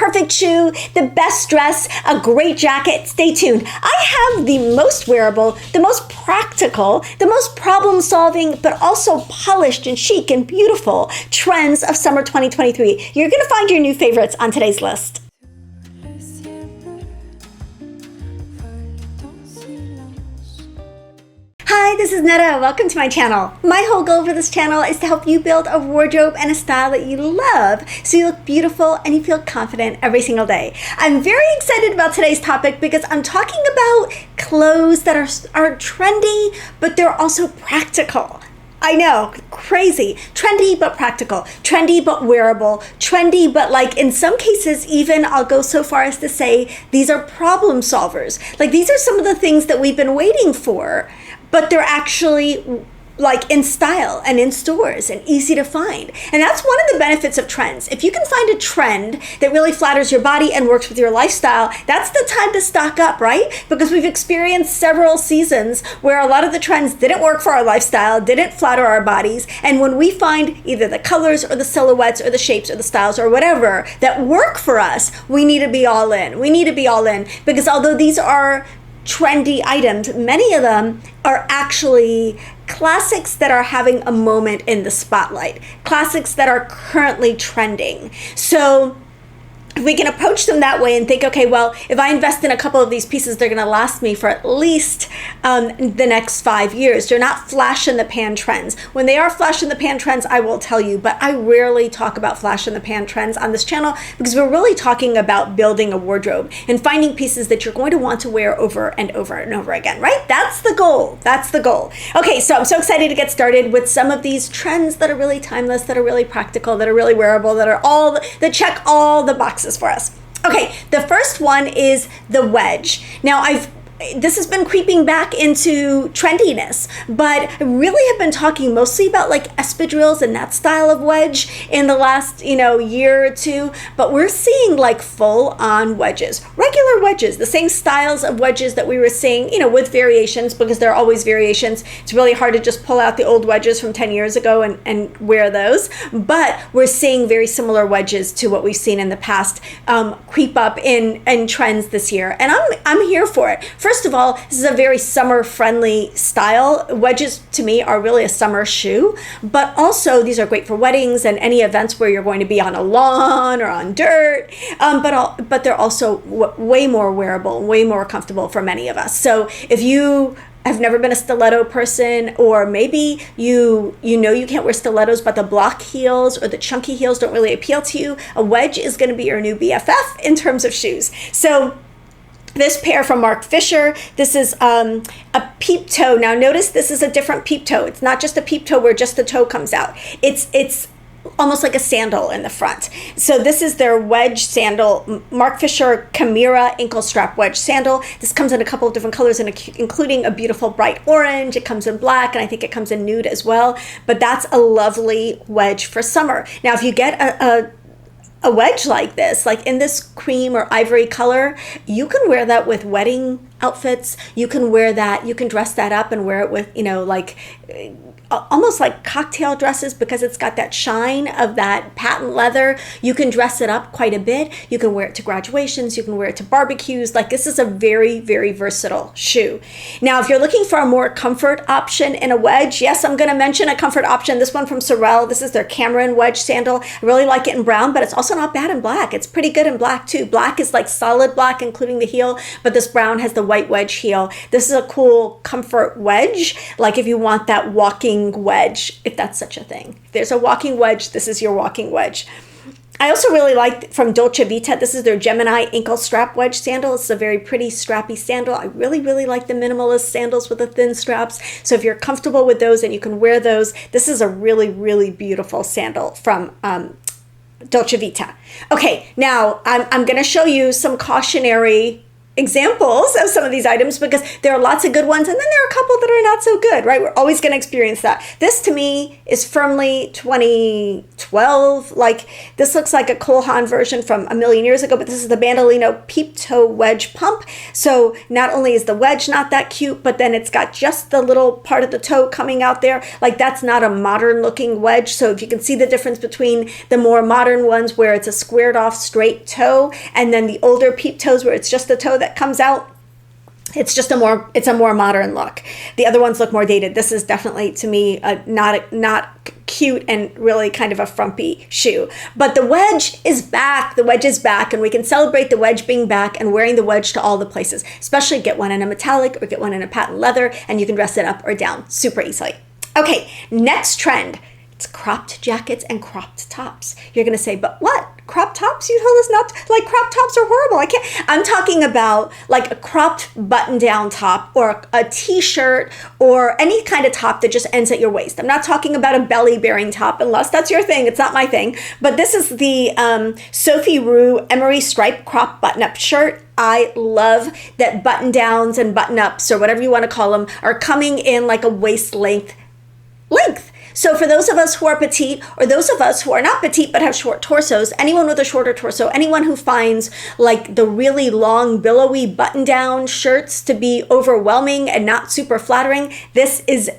perfect shoe, the best dress, a great jacket, stay tuned. I have the most wearable, the most practical, the most problem-solving, but also polished and chic and beautiful trends of summer 2023. You're going to find your new favorites on today's list. Hi, this is Netta. Welcome to my channel. My whole goal for this channel is to help you build a wardrobe and a style that you love so you look beautiful and you feel confident every single day. I'm very excited about today's topic because I'm talking about clothes that are trendy, but they're also practical. I know, crazy. Trendy but practical. Trendy but wearable. Trendy but like in some cases even I'll go so far as to say these are problem solvers. Like these are some of the things that we've been waiting for, but they're actually like in style and in stores and easy to find. And that's one of the benefits of trends. If you can find a trend that really flatters your body and works with your lifestyle, that's the time to stock up, right? Because we've experienced several seasons where a lot of the trends didn't work for our lifestyle, didn't flatter our bodies. And when we find either the colors or the silhouettes or the shapes or the styles or whatever that work for us, we need to be all in. We need to be all in because although these are trendy items, many of them are actually classics that are having a moment in the spotlight, classics that are currently trending. So we can approach them that way and think, okay, well, if I invest in a couple of these pieces, they're going to last me for at least the next 5 years. They're not flash in the pan trends. When they are flash in the pan trends, I will tell you, but I rarely talk about flash in the pan trends on this channel because we're really talking about building a wardrobe and finding pieces that you're going to want to wear over and over and over again, right? That's the goal. That's the goal. Okay, so I'm so excited to get started with some of these trends that are really timeless, that are really practical, that are really wearable, that check all the boxes for us. Okay, the first one is the wedge. Now this has been creeping back into trendiness, but I really have been talking mostly about like espadrilles and that style of wedge in the last, year or two, but we're seeing like full on wedges, regular wedges, the same styles of wedges that we were seeing, with variations because there are always variations. It's really hard to just pull out the old wedges from 10 years ago and wear those, but we're seeing very similar wedges to what we've seen in the past creep up in trends this year. And I'm here for it. First of all, this is a very summer-friendly style. Wedges, to me, are really a summer shoe, but also these are great for weddings and any events where you're going to be on a lawn or on dirt, but they're also way more wearable, way more comfortable for many of us. So if you have never been a stiletto person, or maybe you can't wear stilettos, but the block heels or the chunky heels don't really appeal to you, a wedge is going to be your new BFF in terms of shoes. So this pair from Mark Fisher, this is a peep toe. Now notice this is a different peep toe. It's not just a peep toe where just the toe comes out. It's almost like a sandal in the front. So this is their wedge sandal, Mark Fisher Chimera ankle strap wedge sandal. This comes in a couple of different colors, including a beautiful bright orange. It comes in black, and I think it comes in nude as well. But that's a lovely wedge for summer. Now, if you get a wedge like this, like in this cream or ivory color, you can wear that with wedding outfits. You can wear that, you can dress that up and wear it with, almost like cocktail dresses because it's got that shine of that patent leather. You can dress it up quite a bit. You can wear it to graduations. You can wear it to barbecues. Like this is a very, very versatile shoe. Now, if you're looking for a more comfort option in a wedge, yes, I'm going to mention a comfort option. This one from Sorel. This is their Cameron wedge sandal. I really like it in brown, but it's also not bad in black. It's pretty good in black too. Black is like solid black, including the heel, but this brown has the white wedge heel. This is a cool comfort wedge. Like if you want that walking wedge, if that's such a thing. If there's a walking wedge, this is your walking wedge. I also really like from Dolce Vita, this is their Gemini ankle strap wedge sandal. It's a very pretty strappy sandal. I really, really like the minimalist sandals with the thin straps. So if you're comfortable with those and you can wear those, this is a really, really beautiful sandal from Dolce Vita. Okay, now I'm going to show you some cautionary examples of some of these items because there are lots of good ones and then there are a couple that are not so good, right? We're always going to experience that. This to me is firmly 2012. Like this looks like a Cole Haan version from a million years ago, but this is the Bandolino peep toe wedge pump. So not only is the wedge not that cute, but then it's got just the little part of the toe coming out there. Like that's not a modern looking wedge. So if you can see the difference between the more modern ones where it's a squared off straight toe and then the older peep toes where it's just the toe that comes out, it's a more modern look. The other ones look more dated. This is definitely to me not cute and really kind of a frumpy shoe. But the wedge is back. The wedge is back, and we can celebrate the wedge being back and wearing the wedge to all the places. Especially get one in a metallic or get one in a patent leather, and you can dress it up or down super easily. Okay, next trend. It's cropped jackets and cropped tops. You're going to say, but what? Crop tops? You told us not, like crop tops are horrible. I can't. I'm talking about like a cropped button down top or a t-shirt or any kind of top that just ends at your waist. I'm not talking about a belly bearing top unless that's your thing. It's not my thing. But this is the Sophie Rue Emery Stripe crop button up shirt. I love that button downs and button ups or whatever you want to call them are coming in like a waist length. So for those of us who are petite, or those of us who are not petite but have short torsos, anyone with a shorter torso, anyone who finds like the really long billowy button down shirts to be overwhelming and not super flattering, this is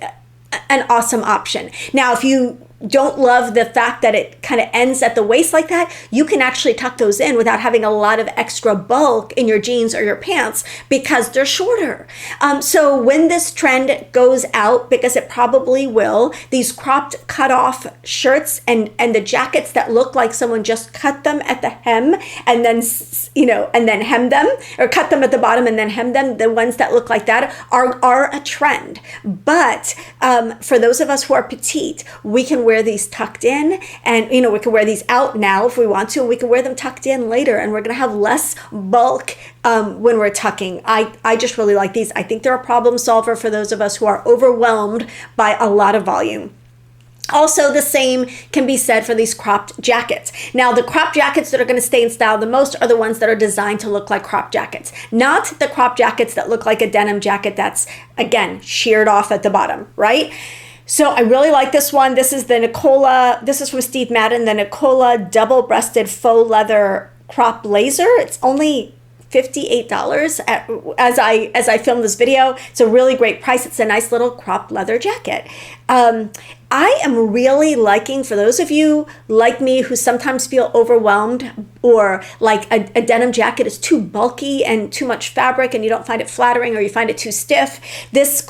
an awesome option. Now, if you don't love the fact that it kind of ends at the waist like that, you can actually tuck those in without having a lot of extra bulk in your jeans or your pants because they're shorter. So when this trend goes out, because it probably will, these cropped cut off shirts and the jackets that look like someone just cut them at the hem and then, and then hem them, or cut them at the bottom and then hem them, the ones that look like that are a trend. But for those of us who are petite, we can wear these tucked in, and we can wear these out now if we want to, and we can wear them tucked in later, and we're going to have less bulk when we're tucking. I just really like these. I think they're a problem solver for those of us who are overwhelmed by a lot of volume. Also, the same can be said for these cropped jackets. Now, the cropped jackets that are going to stay in style the most are the ones that are designed to look like cropped jackets, not the cropped jackets that look like a denim jacket that's, again, sheared off at the bottom, right? So I really like this one. This is the Nicola, this is from Steve Madden, the Nicola double-breasted faux leather crop blazer. It's only $58 as I film this video. It's a really great price. It's a nice little cropped leather jacket. I am really liking, for those of you like me who sometimes feel overwhelmed or like a denim jacket is too bulky and too much fabric and you don't find it flattering or you find it too stiff, this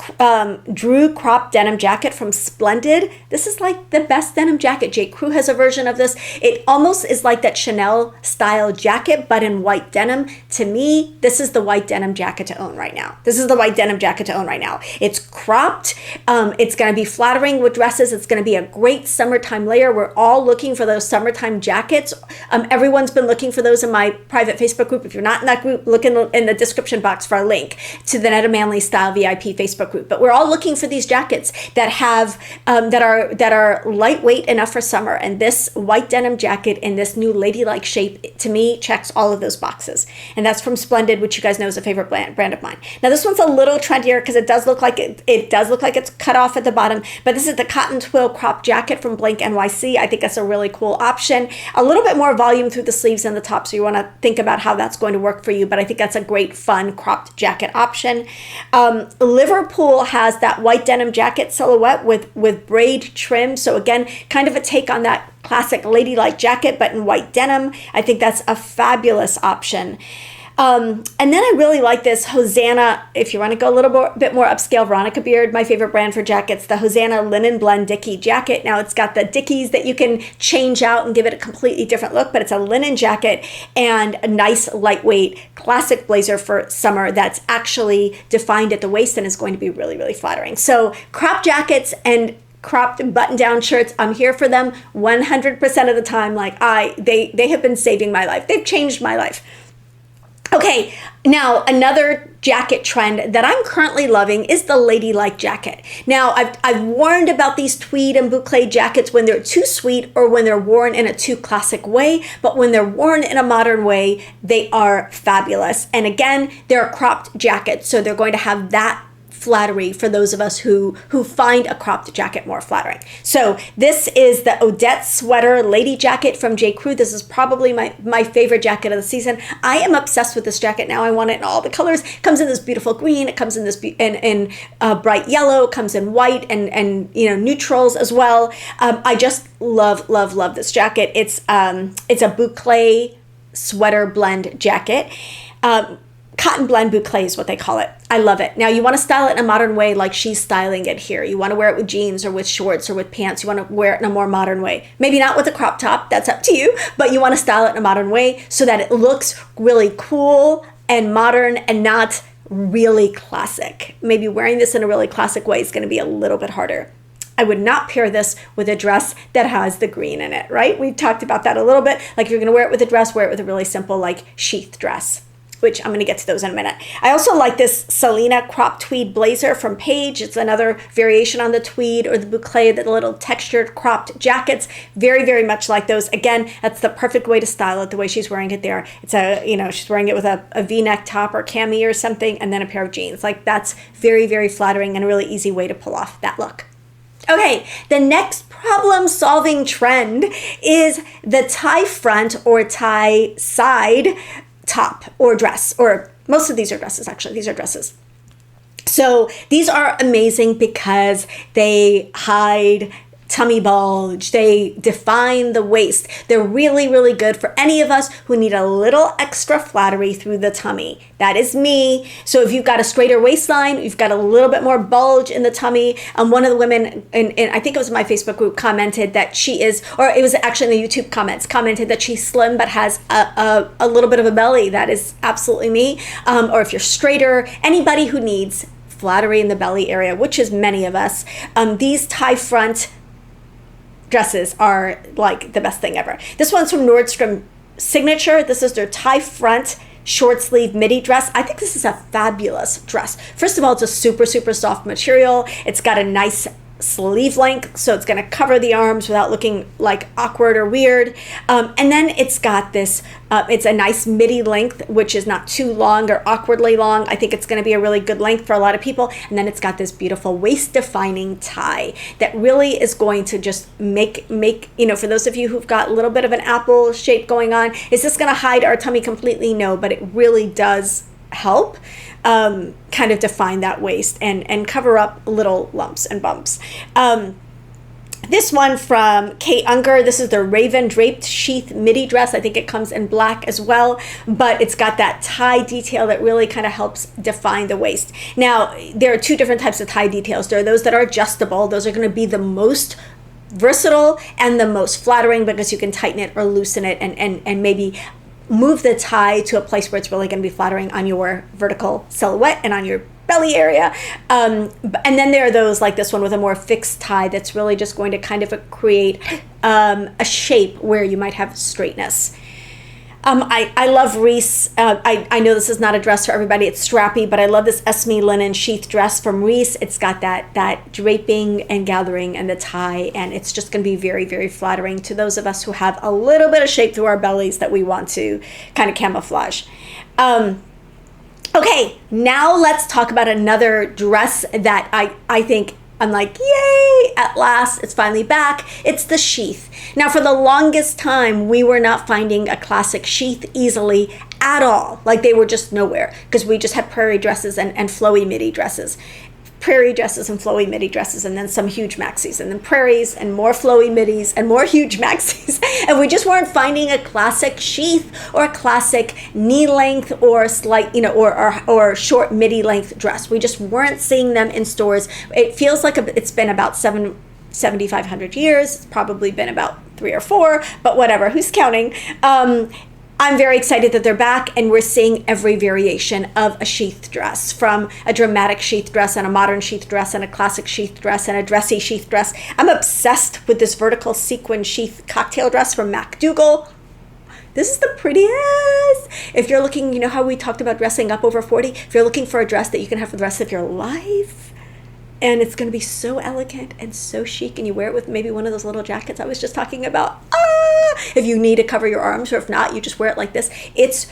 Drew crop denim jacket from Splendid, this is like the best denim jacket. J. Crew has a version of this. It almost is like that Chanel style jacket, but in white denim. To me, this is the white denim jacket to own right now. This is the white denim jacket to own right now. It's cropped. It's going to be flattering with dresses. It's going to be a great summertime layer. We're all looking for those summertime jackets. Everyone's been looking for those in my private Facebook group. If you're not in that group, look in the description box for a link to the Netta Manley Style VIP Facebook group. But we're all looking for these jackets that have that are lightweight enough for summer. And this white denim jacket in this new ladylike shape, to me, checks all of those boxes. And that's from Splendid, which you guys know is a favorite brand of mine. Now this one's a little trendier because it does look like it does look like it's cut off at the bottom. But this is the cotton twill crop jacket from Blank NYC. I think that's a really cool option. A little bit more volume through the sleeves and the top, so you want to think about how that's going to work for you. But I think that's a great, fun cropped jacket option. Liverpool has that white denim jacket silhouette with braid trim. So again, kind of a take on that classic ladylike jacket, but in white denim. I think that's a fabulous option. And then I really like this Hosanna, if you want to go a little bit more upscale, Veronica Beard, my favorite brand for jackets, the Hosanna Linen Blend Dickie jacket. Now it's got the Dickies that you can change out and give it a completely different look, but it's a linen jacket and a nice lightweight classic blazer for summer that's actually defined at the waist and is going to be really, really flattering. So crop jackets and cropped button-down shirts, I'm here for them 100% of the time. Like they have been saving my life. They've changed my life. Okay, now another jacket trend that I'm currently loving is the Ladylike jacket. Now, I've warned about these tweed and boucle jackets when they're too sweet or when they're worn in a too classic way, but when they're worn in a modern way, they are fabulous. And again, they're cropped jackets, so they're going to have that flattery for those of us who find a cropped jacket more flattering. So this is the Odette sweater lady jacket from J. Crew. This is probably my favorite jacket of the season. I am obsessed with this jacket now. I want it in all the colors. It comes in this beautiful green. It comes in this in bright yellow. It comes in white and neutrals as well. I just love this jacket. It's a boucle sweater blend jacket. Cotton blend boucle is what they call it. I love it. Now you want to style it in a modern way like she's styling it here. You want to wear it with jeans or with shorts or with pants. You want to wear it in a more modern way. Maybe not with a crop top, that's up to you, but you want to style it in a modern way so that it looks really cool and modern and not really classic. Maybe wearing this in a really classic way is going to be a little bit harder. I would not pair this with a dress that has the green in it, right? We've talked about that a little bit. Like if you're going to wear it with a dress, wear it with a really simple like sheath dress, which I'm going to get to those in a minute. I also like this Selena crop tweed blazer from Paige. It's another variation on the tweed or the boucle, the little textured cropped jackets. Very, very much like those. Again, that's the perfect way to style it, the way she's wearing it there. It's she's wearing it with a V-neck top or cami or something, and then a pair of jeans. Like that's very, very flattering and a really easy way to pull off that look. Okay, the next problem-solving trend is the tie front or tie side top or dress, or most of these are dresses, actually. These are dresses. So these are amazing because they hide tummy bulge, they define the waist. They're really, really good for any of us who need a little extra flattery through the tummy. That is me. So if you've got a straighter waistline, you've got a little bit more bulge in the tummy. One of the women, and I think it was my Facebook group, commented that she is, or it was actually in the YouTube comments, commented that she's slim but has a little bit of a belly. That is absolutely me. Or if you're straighter, anybody who needs flattery in the belly area, which is many of us, these tie front dresses are like the best thing ever. This one's from Nordstrom Signature. This is their tie front short sleeve midi dress. I think this is a fabulous dress. First of all, it's a super, super soft material. It's got a nice sleeve length, so it's going to cover the arms without looking like awkward or weird. And then it's got this, it's a nice midi length, which is not too long or awkwardly long. I think it's going to be a really good length for a lot of people. And then it's got this beautiful waist defining tie that really is going to just make, for those of you who've got a little bit of an apple shape going on, is this going to hide our tummy completely? No, but it really does help kind of define that waist and cover up little lumps and bumps. This one from Kate Unger, this is the Raven draped sheath midi dress. I think it comes in black as well, but it's got that tie detail that really kind of helps define the waist. Now, there are two different types of tie details. There are those that are adjustable. Those are going to be the most versatile and the most flattering because you can tighten it or loosen it and maybe move the tie to a place where it's really going to be flattering on your vertical silhouette and on your belly area. And then there are those like this one with a more fixed tie that's really just going to kind of create a shape where you might have straightness. I love Reese. I know this is not a dress for everybody. It's strappy, but I love this Esme linen sheath dress from Reese. It's got that draping and gathering and the tie, and it's just going to be very, very flattering to those of us who have a little bit of shape through our bellies that we want to kind of camouflage. Okay, now let's talk about another dress that I think I'm like, yay, at last, it's finally back. It's the sheath. Now, for the longest time, we were not finding a classic sheath easily at all. Like they were just nowhere because we just had prairie dresses and flowy midi dresses. Prairie dresses and flowy midi dresses, and then some huge maxis, and then prairies and more flowy midis and more huge maxis. And we just weren't finding a classic sheath or a classic knee length or slight, or short midi length dress. We just weren't seeing them in stores. It feels like it's been about 7,500 years. It's probably been about 3 or 4, but whatever, who's counting? I'm very excited that they're back, and we're seeing every variation of a sheath dress, from a dramatic sheath dress and a modern sheath dress and a classic sheath dress and a dressy sheath dress. I'm obsessed with this vertical sequin sheath cocktail dress from MacDougall. This is the prettiest. If you're looking, you know how we talked about dressing up over 40? If you're looking for a dress that you can have for the rest of your life, and it's going to be so elegant and so chic, and you wear it with maybe one of those little jackets I was just talking about. If you need to cover your arms, or if not, you just wear it like this. It's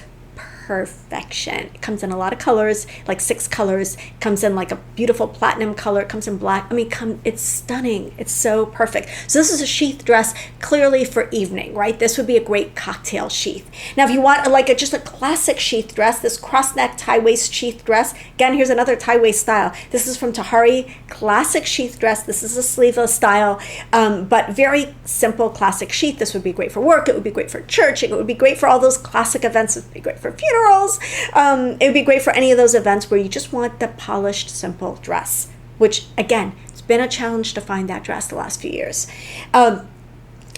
perfection. It comes in a lot of colors, like 6 colors. It comes in like a beautiful platinum color. It comes in black. I mean, it's stunning. It's so perfect. So this is a sheath dress clearly for evening, right? This would be a great cocktail sheath. Now, if you want like just a classic sheath dress, this cross-neck tie-waist sheath dress, again, here's another tie-waist style. This is from Tahari, classic sheath dress. This is a sleeveless style, but very simple classic sheath. This would be great for work. It would be great for church. It would be great for all those classic events. It would be great for funerals. It would be great for any of those events where you just want the polished, simple dress, which again, it's been a challenge to find that dress the last few years.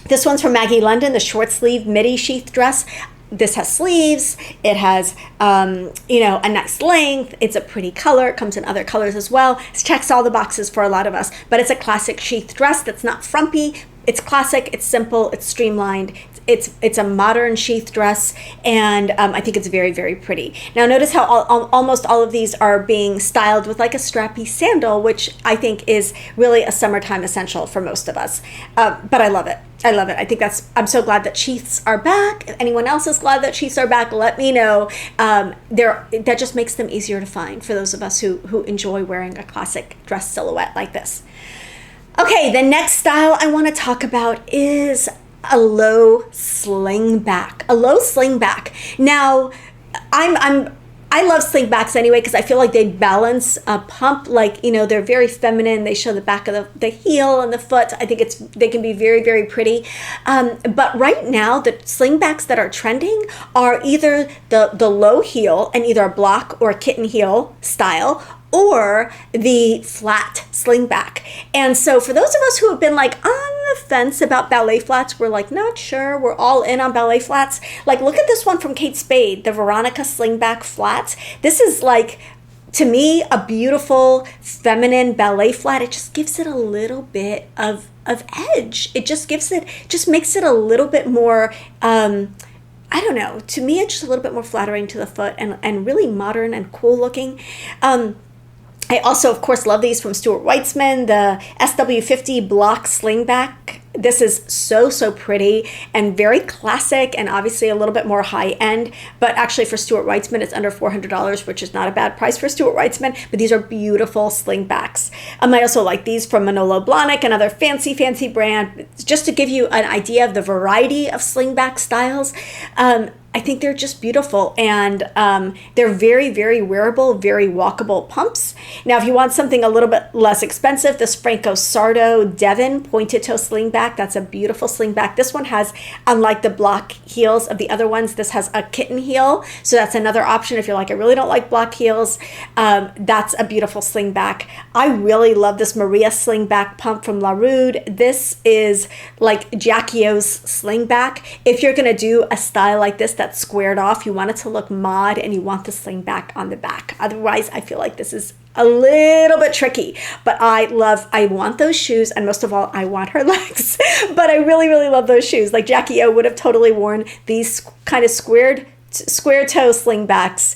This one's from Maggie London, the short sleeve midi sheath dress. This has sleeves. It has, a nice length. It's a pretty color. It comes in other colors as well. It checks all the boxes for a lot of us, but it's a classic sheath dress that's not frumpy. It's classic. It's simple. It's streamlined. It's a modern sheath dress, and I think it's very, very pretty. Now notice how almost all of these are being styled with like a strappy sandal, which I think is really a summertime essential for most of us. But I love it. I love it. I think I'm so glad that sheaths are back. If anyone else is glad that sheaths are back, let me know. That just makes them easier to find for those of us who enjoy wearing a classic dress silhouette like this. Okay, the next style I want to talk about is a low slingback. A low slingback. Now, I love slingbacks anyway because I feel like they balance a pump. Like, they're very feminine. They show the back of the heel and the foot. I think they can be very, very pretty. But right now, the slingbacks that are trending are either the low heel and either a block or a kitten heel style, or the flat slingback. And so for those of us who have been like on the fence about ballet flats, we're like not sure, we're all in on ballet flats. Like, look at this one from Kate Spade, the Veronica slingback flats. This is like, to me, a beautiful feminine ballet flat. It just gives it a little bit of edge. It just makes it a little bit more, I don't know, to me it's just a little bit more flattering to the foot and really modern and cool looking. I also, of course, love these from Stuart Weitzman, the SW50 block slingback. This is so, so pretty and very classic and obviously a little bit more high end. But actually for Stuart Weitzman, it's under $400, which is not a bad price for Stuart Weitzman. But these are beautiful slingbacks. I also like these from Manolo Blahnik, another fancy, fancy brand. Just to give you an idea of the variety of slingback styles, I think they're just beautiful, and they're very, very wearable, very walkable pumps. Now, if you want something a little bit less expensive, this Franco Sardo Devon pointed toe slingback, that's a beautiful slingback. This one has, unlike the block heels of the other ones, this has a kitten heel, so that's another option if you're like, I really don't like block heels. That's a beautiful slingback. I really love this Maria slingback pump from La Rude. This is like Jackie O's slingback. If you're going to do a style like this that's squared off, you want it to look mod, and you want the slingback on the back. Otherwise, I feel like this is a little bit tricky, but I want those shoes, and most of all, I want her legs. But I really, really love those shoes. Like Jackie O would have totally worn these kind of square toe slingbacks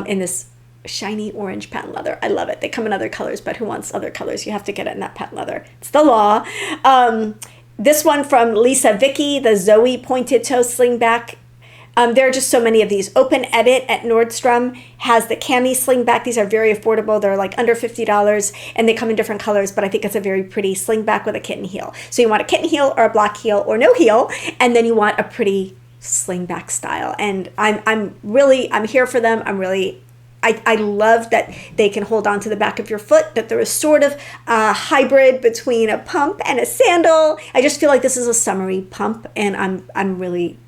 in this shiny orange patent leather. I love it. They come in other colors, but who wants other colors? You have to get it in that patent leather. It's the law. This one from Lisa Vicky, the Zoe pointed toe slingback. There are just so many of these. Open Edit at Nordstrom has the cami slingback. These are very affordable. They're like under $50, and they come in different colors, but I think it's a very pretty slingback with a kitten heel. So you want a kitten heel or a block heel or no heel, and then you want a pretty slingback style. And I'm here for them. I love that they can hold on to the back of your foot, that there is sort of a hybrid between a pump and a sandal. I just feel like this is a summery pump, and I'm really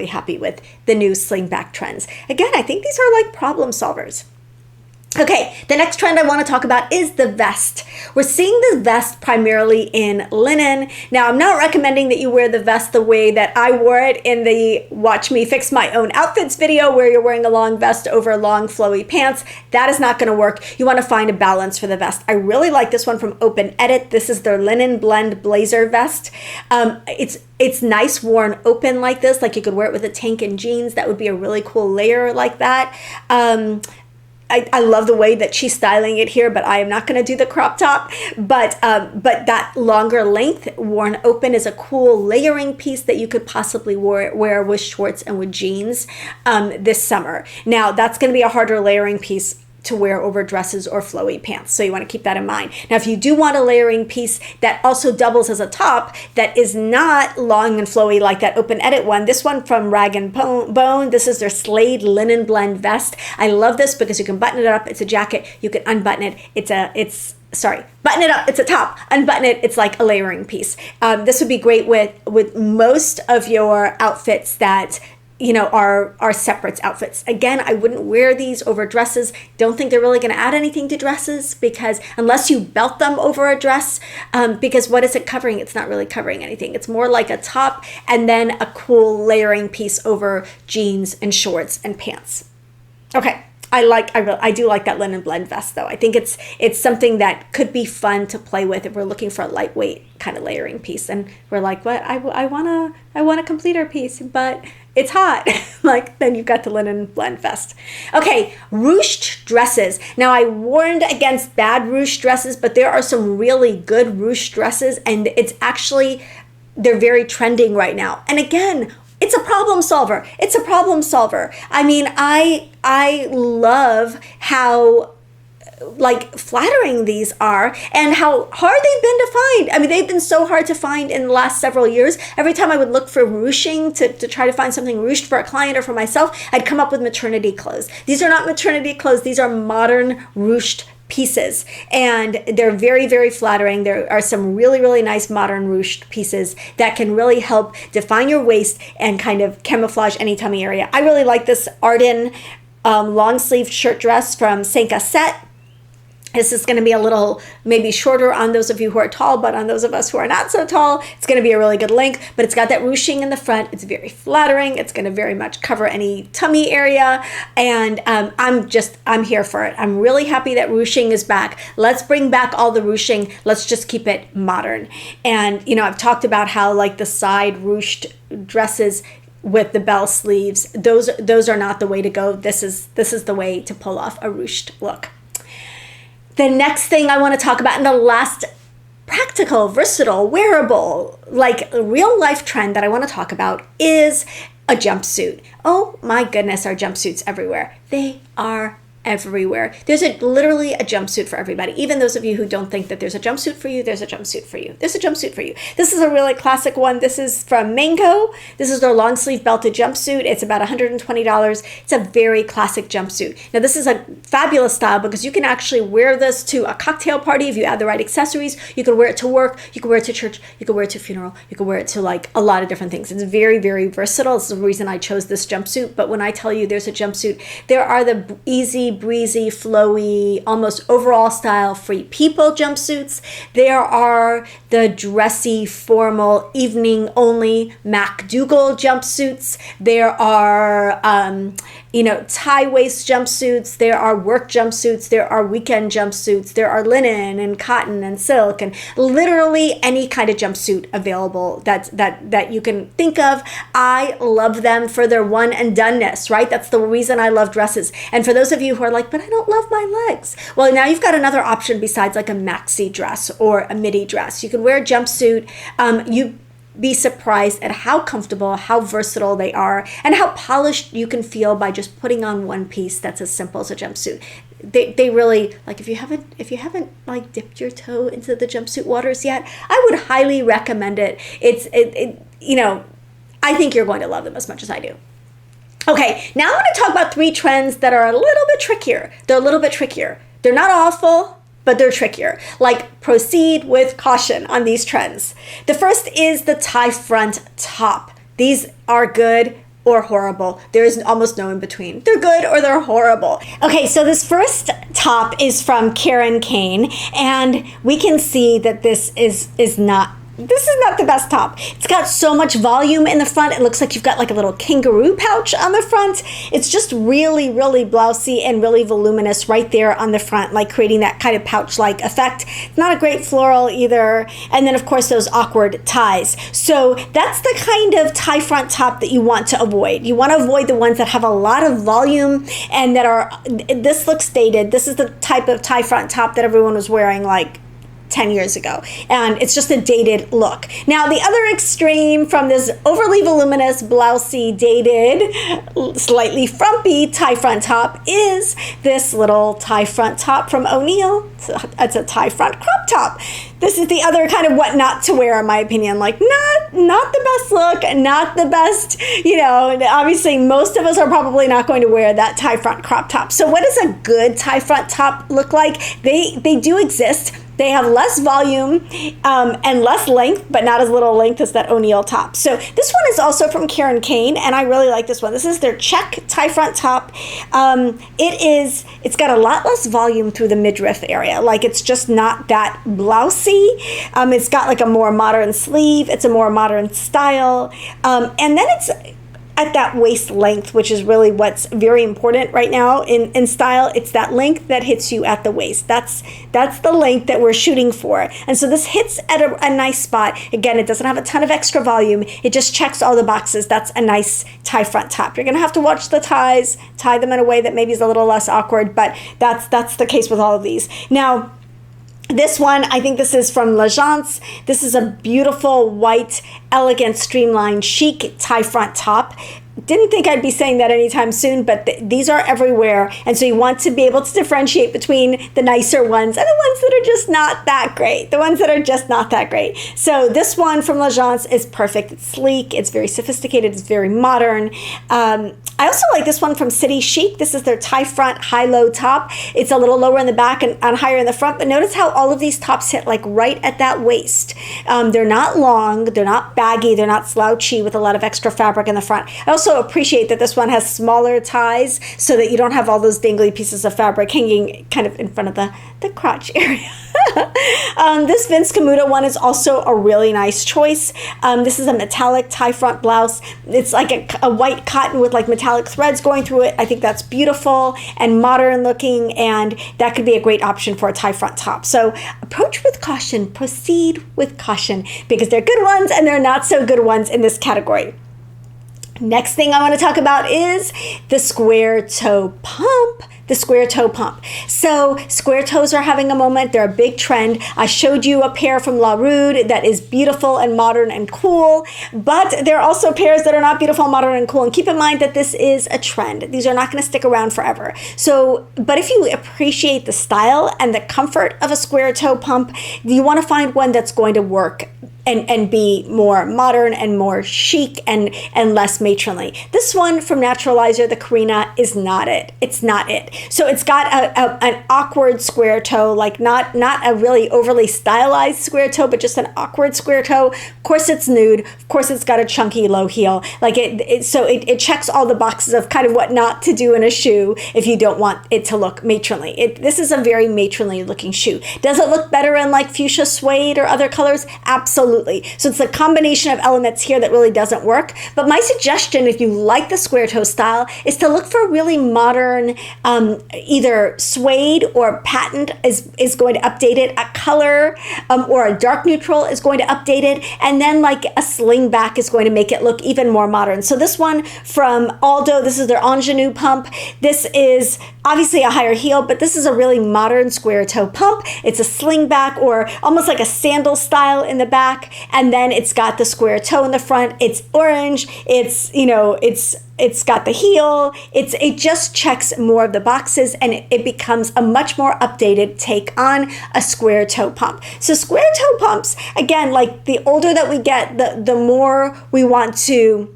happy with the new slingback trends. Again, I think these are like problem solvers. Okay, the next trend I want to talk about is the vest. We're seeing this vest primarily in linen. Now, I'm not recommending that you wear the vest the way that I wore it in the Watch Me Fix My Own Outfits video, where you're wearing a long vest over long flowy pants. That is not going to work. You want to find a balance for the vest. I really like this one from Open Edit. This is their linen blend blazer vest. It's nice worn open like this, like you could wear it with a tank and jeans. That would be a really cool layer like that. I love the way that she's styling it here, but I am not going to do the crop top. But that longer length worn open is a cool layering piece that you could possibly wear with shorts and with jeans this summer. Now, that's going to be a harder layering piece to wear over dresses or flowy pants. So you want to keep that in mind. Now, if you do want a layering piece that also doubles as a top that is not long and flowy like that Open Edit one, this one from Rag & Bone, this is their Slade Linen Blend Vest. I love this because you can button it up. It's a jacket. You can unbutton it. Button it up, it's a top. Unbutton it, it's like a layering piece. This would be great with most of your outfits that are separates outfits. Again, I wouldn't wear these over dresses. Don't think they're really going to add anything to dresses, because unless you belt them over a dress, because what is it covering? It's not really covering anything. It's more like a top and then a cool layering piece over jeans and shorts and pants. Okay. I do like that linen blend vest though. I think it's something that could be fun to play with if we're looking for a lightweight kind of layering piece, and we're like, what I want a completer piece, but it's hot. Like, then you've got the linen blend vest. Okay, ruched dresses. Now, I warned against bad ruched dresses, but there are some really good ruched dresses, and they're very trending right now. And again, it's a problem solver. It's a problem solver. I mean, I love how flattering these are and how hard they've been to find. I mean, they've been so hard to find in the last several years. Every time I would look for ruching to try to find something ruched for a client or for myself, I'd come up with maternity clothes. These are not maternity clothes. These are modern ruched pieces, and they're very, very flattering. There are some really, really nice modern ruched pieces that can really help define your waist and kind of camouflage any tummy area. I really like this Arden long sleeve shirt dress from Saint Cassette. This is going to be a little maybe shorter on those of you who are tall, but on those of us who are not so tall, it's going to be a really good length. But it's got that ruching in the front. It's very flattering. It's going to very much cover any tummy area. And I'm here for it. I'm really happy that ruching is back. Let's bring back all the ruching. Let's just keep it modern. And, I've talked about how the side ruched dresses with the bell sleeves, those are not the way to go. This is the way to pull off a ruched look. The next thing I want to talk about, and the last practical, versatile, wearable, real life trend that I want to talk about is a jumpsuit. Oh my goodness, are jumpsuits everywhere. They are everywhere. There's literally a jumpsuit for everybody. Even those of you who don't think that there's a jumpsuit for you, there's a jumpsuit for you. There's a jumpsuit for you. This is a really classic one. This is from Mango. This is their long sleeve belted jumpsuit. It's about $120. It's a very classic jumpsuit. Now, this is a fabulous style because you can actually wear this to a cocktail party if you add the right accessories. You can wear it to work. You can wear it to church. You can wear it to a funeral. You can wear it to a lot of different things. It's very, very versatile. This is the reason I chose this jumpsuit. But when I tell you there's a jumpsuit, there are the easy, breezy, flowy, almost overall style Free People jumpsuits. There are the dressy, formal, evening only MacDougall jumpsuits. There are tie waist jumpsuits. There are work jumpsuits. There are weekend jumpsuits. There are linen and cotton and silk and literally any kind of jumpsuit available that you can think of. I love them for their one and doneness, right? That's the reason I love dresses. And for those of you who are like, but I don't love my legs. Well, now you've got another option besides a maxi dress or a midi dress. You can wear a jumpsuit. You'd be surprised at how comfortable, how versatile they are, and how polished you can feel by just putting on one piece that's as simple as a jumpsuit. They really, if you haven't dipped your toe into the jumpsuit waters yet, I would highly recommend it. I think you're going to love them as much as I do. Okay, now I'm going to talk about 3 trends that are a little bit trickier. They're a little bit trickier. They're not awful, but they're trickier. Proceed with caution on these trends. The first is the tie front top. These are good. or horrible. There is almost no in between. They're good or they're horrible. Okay, so this first top is from Karen Kane, and we can see that this is not the best top. It's got so much volume in the front. It looks like you've got like a little kangaroo pouch on the front. It's just really, really blousy and really voluminous right there on the front, like creating that kind of pouch-like effect. It's not a great floral either. And then, of course, those awkward ties. So that's the kind of tie front top that you want to avoid. You want to avoid the ones that have a lot of volume and that are, this looks dated. This is the type of tie front top that everyone was wearing like 10 years ago, and it's just a dated look. Now, the other extreme from this overly voluminous, blousy, dated, slightly frumpy tie front top is this little tie front top from O'Neill. It's a tie front crop top. This is the other kind of what not to wear, in my opinion. Like, not the best look, not the best, obviously most of us are probably not going to wear that tie front crop top. So what does a good tie front top look like? They do exist. They have less volume and less length, but not as little length as that O'Neill top. So this one is also from Karen Kane, and I really like this one. This is their check tie front top. It's got a lot less volume through the midriff area. Like, it's just not that blousy. It's got like a more modern sleeve. It's a more modern style. And then it's at that waist length, which is really what's very important right now in style. It's that length that hits you at the waist. That's the length that we're shooting for. And so this hits at a nice spot. Again, it doesn't have a ton of extra volume. It just checks all the boxes. That's a nice tie front top. You're going to have to watch the ties, tie them in a way that maybe is a little less awkward, but that's the case with all of these. Now, this one, I think this is from L'Agence. This is a beautiful, white, elegant, streamlined, chic tie front top. Didn't think I'd be saying that anytime soon, but these are everywhere. And so you want to be able to differentiate between the nicer ones and the ones that are just not that great. The ones that are just not that great. So this one from L'Agence is perfect. It's sleek. It's very sophisticated. It's very modern. I also like this one from City Chic. This is their tie front high-low top. It's a little lower in the back and higher in the front, but notice how all of these tops hit like right at that waist. They're not long, they're not baggy, they're not slouchy with a lot of extra fabric in the front. I also appreciate that this one has smaller ties so that you don't have all those dangly pieces of fabric hanging kind of in front of the crotch area. This Vince Camuto one is also a really nice choice. This is a metallic tie front blouse. It's like a white cotton with like metallic threads going through it. I think that's beautiful and modern looking, and that could be a great option for a tie front top. So approach with caution, proceed with caution, because they're good ones and they're not so good ones in this category. Next thing I want to talk about is the square toe pump. The square toe pump. So square toes are having a moment. They're a big trend. I showed you a pair from La Rude that is beautiful and modern and cool, but there are also pairs that are not beautiful, modern, and cool. And keep in mind that this is a trend. These are not going to stick around forever. So, but if you appreciate the style and the comfort of a square toe pump, you want to find one that's going to work and be more modern and more chic and less matronly. This one from Naturalizer, the Karina, is not it. It's not it. So it's got an awkward square toe, like not a really overly stylized square toe, but just an awkward square toe. Of course it's nude. Of course it's got a chunky low heel. Like it checks all the boxes of kind of what not to do in a shoe if you don't want it to look matronly. This is a very matronly looking shoe. Does it look better in like fuchsia suede or other colors? Absolutely. So it's a combination of elements here that really doesn't work. But my suggestion, if you like the square toe style, is to look for a really modern, either suede or patent is going to update it, a color or a dark neutral is going to update it, and then like a slingback is going to make it look even more modern. So this one from Aldo, this is their ingenue pump. This is obviously a higher heel, but this is a really modern square toe pump. It's a slingback or almost like a sandal style in the back. And then it's got the square toe in the front. It's orange. It's got the heel. It just checks more of the boxes, and it becomes a much more updated take on a square toe pump. So square toe pumps, again, like the older that we get, the more we want to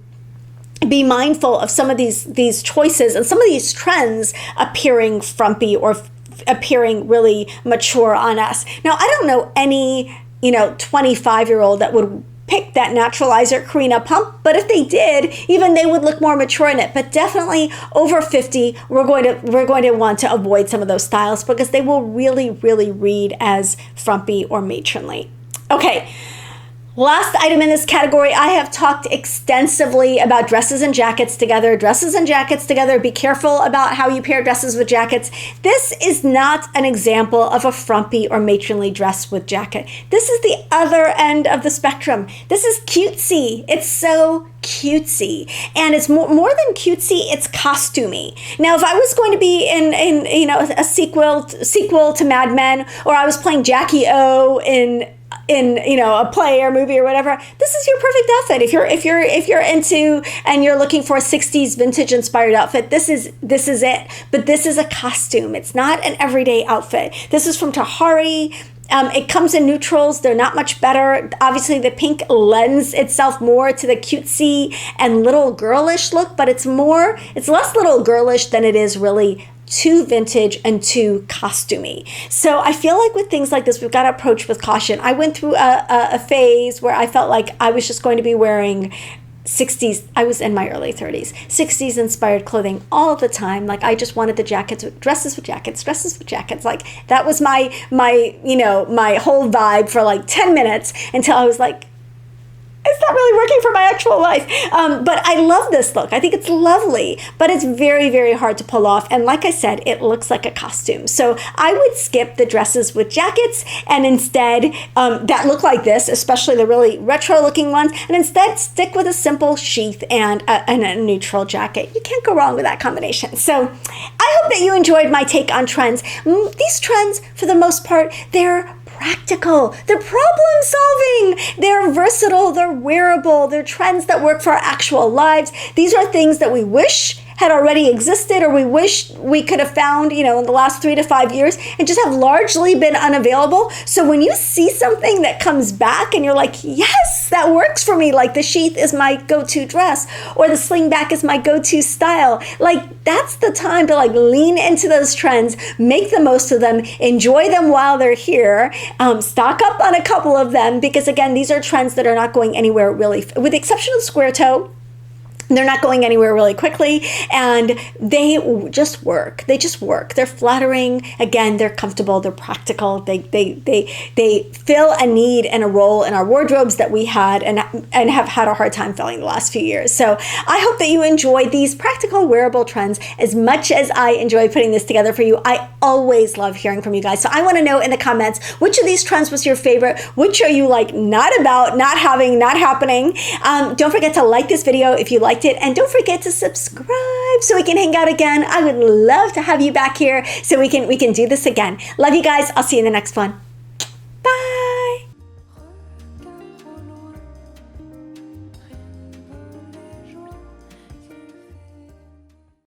be mindful of some of these choices and some of these trends appearing frumpy or appearing really mature on us. Now, I don't know any 25-year-old that would pick that naturalizer Karina pump, but if they did, even they would look more mature in it. But definitely over 50, we're going to want to avoid some of those styles because they will really, really read as frumpy or matronly. Okay. Last item in this category, I have talked extensively about dresses and jackets together. Dresses and jackets together. Be careful about how you pair dresses with jackets. This is not an example of a frumpy or matronly dress with jacket. This is the other end of the spectrum. This is cutesy. It's so cutesy, and it's more than cutesy, it's costumey. Now, if I was going to be in a sequel to Mad Men, or I was playing Jackie O in a play or movie or whatever, this is your perfect outfit. If you're into and you're looking for a 60s vintage inspired outfit, this is it. But this is a costume. It's not an everyday outfit. This is from Tahari. It comes in neutrals. They're not much better. Obviously, the pink lends itself more to the cutesy and little girlish look, but it's less little girlish than it is really too vintage and too costumey. So I feel like with things like this, we've got to approach with caution. I went through a phase where I felt like I was just going to be wearing 60s, I was in my early 30s, 60s inspired clothing all the time. Like I just wanted the dresses with jackets. Like that was my whole vibe for like 10 minutes until I was like, it's not really working for my actual life. But I love this look. I think it's lovely, but it's very, very hard to pull off. And like I said, it looks like a costume. So I would skip the dresses with jackets and instead that look like this, especially the really retro looking ones, and instead stick with a simple sheath and a neutral jacket. You can't go wrong with that combination. So I hope that you enjoyed my take on trends. These trends, for the most part, they're practical, they're problem solving, they're versatile, they're wearable, they're trends that work for our actual lives. These are things that we wish had already existed or we wish we could have found, in the last 3 to 5 years and just have largely been unavailable. So when you see something that comes back and you're like, yes, that works for me, like the sheath is my go-to dress or the slingback is my go-to style, like that's the time to like lean into those trends, make the most of them, enjoy them while they're here, stock up on a couple of them because again, these are trends that are not going anywhere really, with the exception of the square toe. They're not going anywhere really quickly, and they just work. They just work. They're flattering. Again, they're comfortable. They're practical. They fill a need and a role in our wardrobes that we had and have had a hard time filling the last few years. So I hope that you enjoy these practical wearable trends as much as I enjoy putting this together for you. I always love hearing from you guys. So I want to know in the comments, which of these trends was your favorite? Which are you like not about, not having, not happening? Don't forget to like this video if you liked it, and don't forget to subscribe so we can hang out again. I would love to have you back here so we can do this again. Love you guys. I'll see you in the next one.